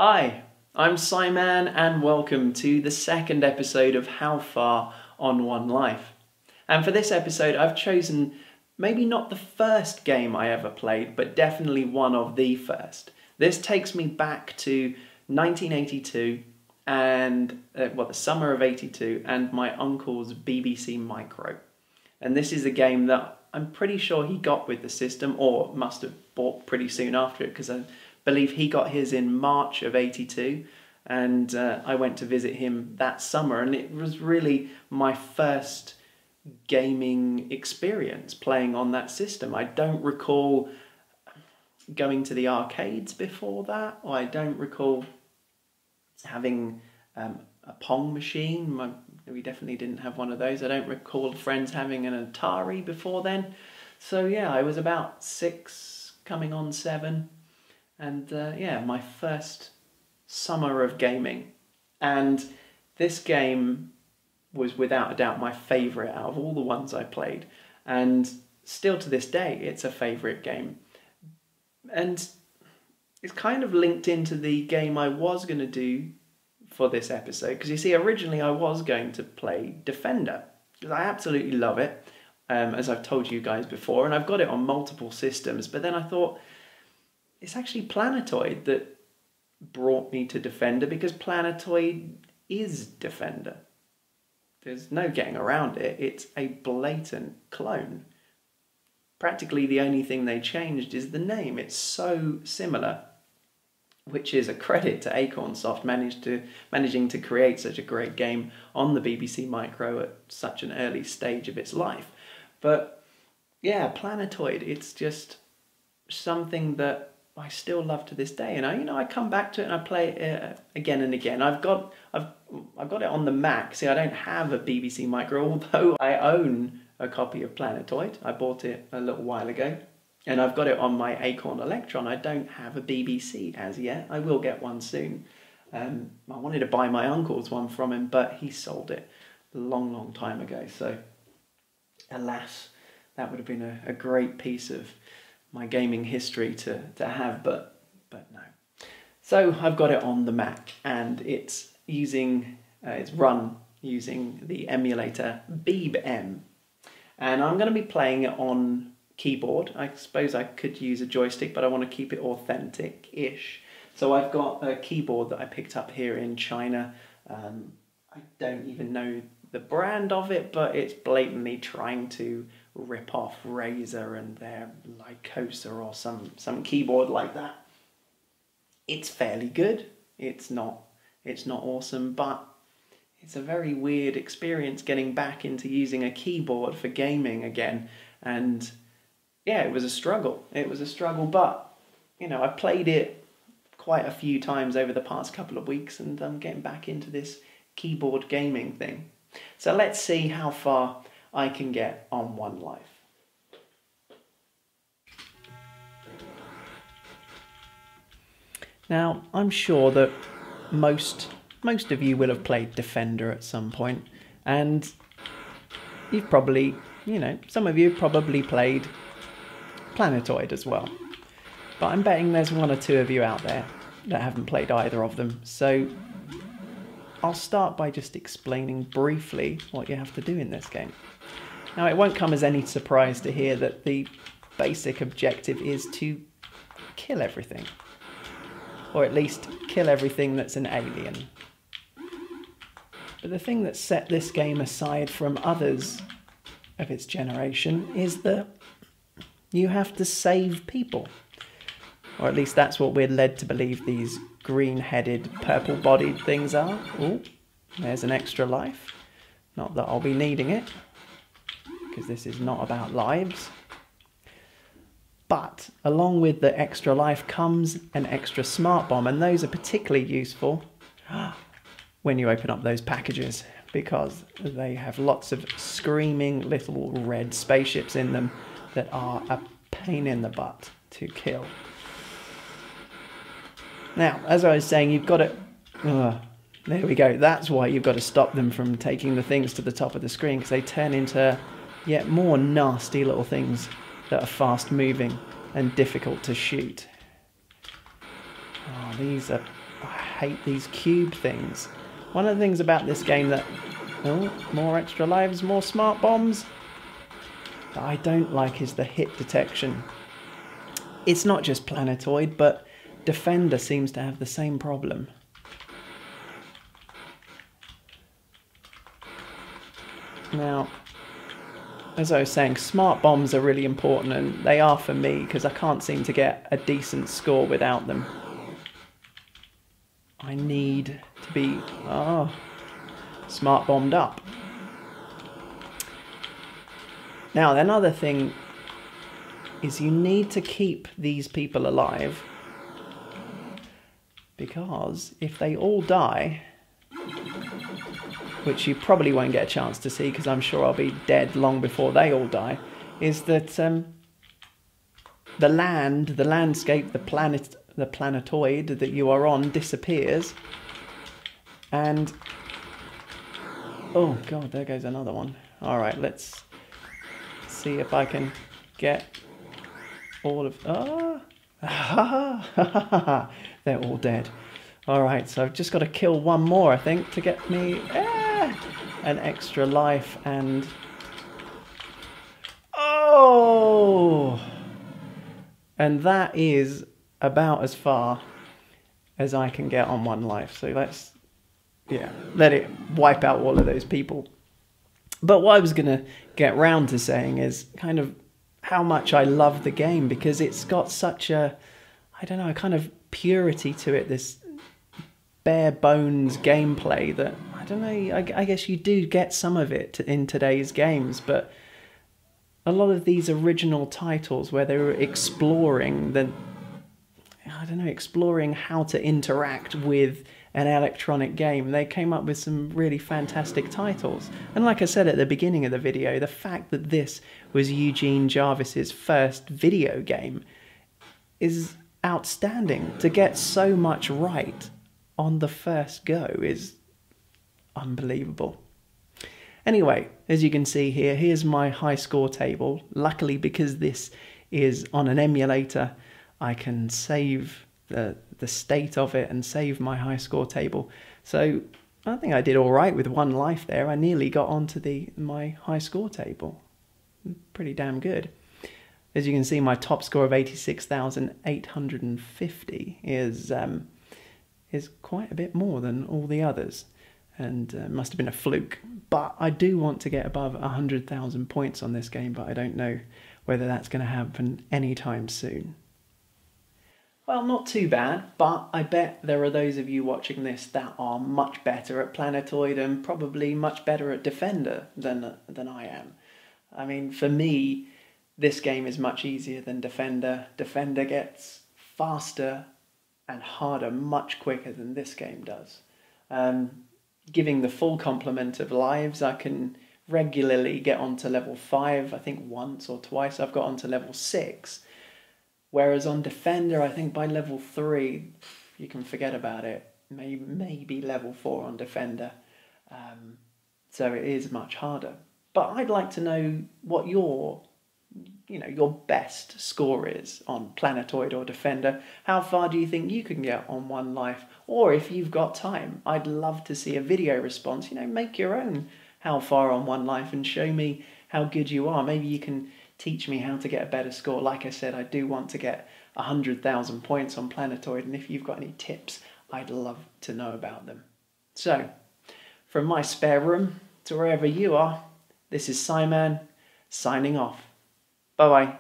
Hi, I'm Simon and welcome to the second episode of How Far on One Life. And for this episode I've chosen maybe not the first game I ever played, but definitely one of the first. This takes me back to 1982 and, the summer of 82 and my uncle's BBC Micro. And this is a game that I'm pretty sure he got with the system or must have bought pretty soon after it because I believe he got his in March of 82 and I went to visit him that summer, and it was really my first gaming experience playing on that system. I don't recall going to the arcades before that, or I don't recall having a Pong machine. We definitely didn't have one of those. I don't recall friends having an Atari before then. So yeah, I was about 6, coming on 7. And my first summer of gaming. And this game was without a doubt my favourite out of all the ones I played. And still to this day, it's a favourite game. And it's kind of linked into the game I was going to do for this episode. Because you see, originally I was going to play Defender. Because I absolutely love it, as I've told you guys before. And I've got it on multiple systems. But then I thought, it's actually Planetoid that brought me to Defender, because Planetoid is Defender. There's no getting around it. It's a blatant clone. Practically the only thing they changed is the name. It's so similar, which is a credit to Acornsoft managing to create such a great game on the BBC Micro at such an early stage of its life. But yeah, Planetoid, it's just something that I still love to this day, and I come back to it and I play it again and again. I've got it on the Mac. See, I don't have a BBC Micro, although I own a copy of Planetoid. I bought it a little while ago, and I've got it on my Acorn Electron. I don't have a BBC as yet. I will get one soon. I wanted to buy my uncle's one from him, but he sold it a long time ago. So, alas, that would have been a great piece of my gaming history to have, but no. So I've got it on the Mac, and it's run using the emulator BeebM, and I'm going to be playing it on keyboard. I suppose I could use a joystick, but I want to keep it authentic-ish. So I've got a keyboard that I picked up here in China. I don't even know the brand of it, but it's blatantly trying to rip off Razer and their Lycosa or some keyboard like that. It's fairly good. It's not awesome, but it's a very weird experience getting back into using a keyboard for gaming again. And yeah, it was a struggle. But I played it quite a few times over the past couple of weeks, and I'm getting back into this keyboard gaming thing. So let's see how far I can get on One Life. Now, I'm sure that most of you will have played Defender at some point, and you've probably, some of you probably played Planetoid as well. But I'm betting there's one or two of you out there that haven't played either of them. So I'll start by just explaining briefly what you have to do in this game. Now, it won't come as any surprise to hear that the basic objective is to kill everything. Or at least kill everything that's an alien. But the thing that set this game aside from others of its generation is that you have to save people. Or at least that's what we're led to believe these green-headed, purple-bodied things are. Oh, there's an extra life. Not that I'll be needing it, because this is not about lives. But along with the extra life comes an extra smart bomb, and those are particularly useful when you open up those packages, because they have lots of screaming little red spaceships in them that are a pain in the butt to kill. Now, as I was saying, you've got to... there we go. That's why you've got to stop them from taking the things to the top of the screen, because they turn into yet more nasty little things that are fast moving and difficult to shoot. Oh, these are I hate these cube things. One of the things about this game that... Oh, more extra lives, more smart bombs. That I don't like is the hit detection. It's not just Planetoid, but Defender seems to have the same problem. Now, as I was saying, smart bombs are really important, and they are for me because I can't seem to get a decent score without them. I need to be smart bombed up. Now, another thing is you need to keep these people alive, because if they all die, which you probably won't get a chance to see because I'm sure I'll be dead long before they all die, is that the landscape, the planetoid that you are on disappears, and oh god, there goes another one. Alright, let's see if I can get all of... they're all dead. Alright, so I've just got to kill one more, I think, to get me an extra life, and... Oh! And that is about as far as I can get on one life. So let's, let it wipe out all of those people. But what I was going to get round to saying is kind of how much I love the game, because it's got such a, I don't know, a kind of purity to it, this bare bones gameplay that, I don't know, I guess you do get some of it in today's games, but a lot of these original titles where they were exploring exploring how to interact with an electronic game, they came up with some really fantastic titles. And like I said at the beginning of the video, the fact that this was Eugene Jarvis's first video game is outstanding. To get so much right on the first go is unbelievable. Anyway, as you can see here, here's my high score table. Luckily, because this is on an emulator, I can save the state of it and save my high score table. So I think I did all right with one life there. I nearly got onto my high score table. Pretty damn good. As you can see, my top score of 86,850 is quite a bit more than all the others, and must have been a fluke. But I do want to get above 100,000 points on this game, but I don't know whether that's going to happen anytime soon. Well, not too bad, but I bet there are those of you watching this that are much better at Planetoid and probably much better at Defender than I am. I mean, for me, this game is much easier than Defender. Defender gets faster and harder much quicker than this game does. Giving the full complement of lives, I can regularly get onto level 5. I think once or twice I've got onto level 6. Whereas on Defender, I think by level 3, you can forget about it. Maybe level 4 on Defender. So it is much harder. But I'd like to know what your best score is on Planetoid or Defender. How far do you think you can get on one life? Or if you've got time, I'd love to see a video response. Make your own how far on one life and show me how good you are. Maybe you can teach me how to get a better score. Like I said, I do want to get 100,000 points on Planetoid, and if you've got any tips, I'd love to know about them. So, from my spare room to wherever you are, this is Simon signing off. Bye-bye.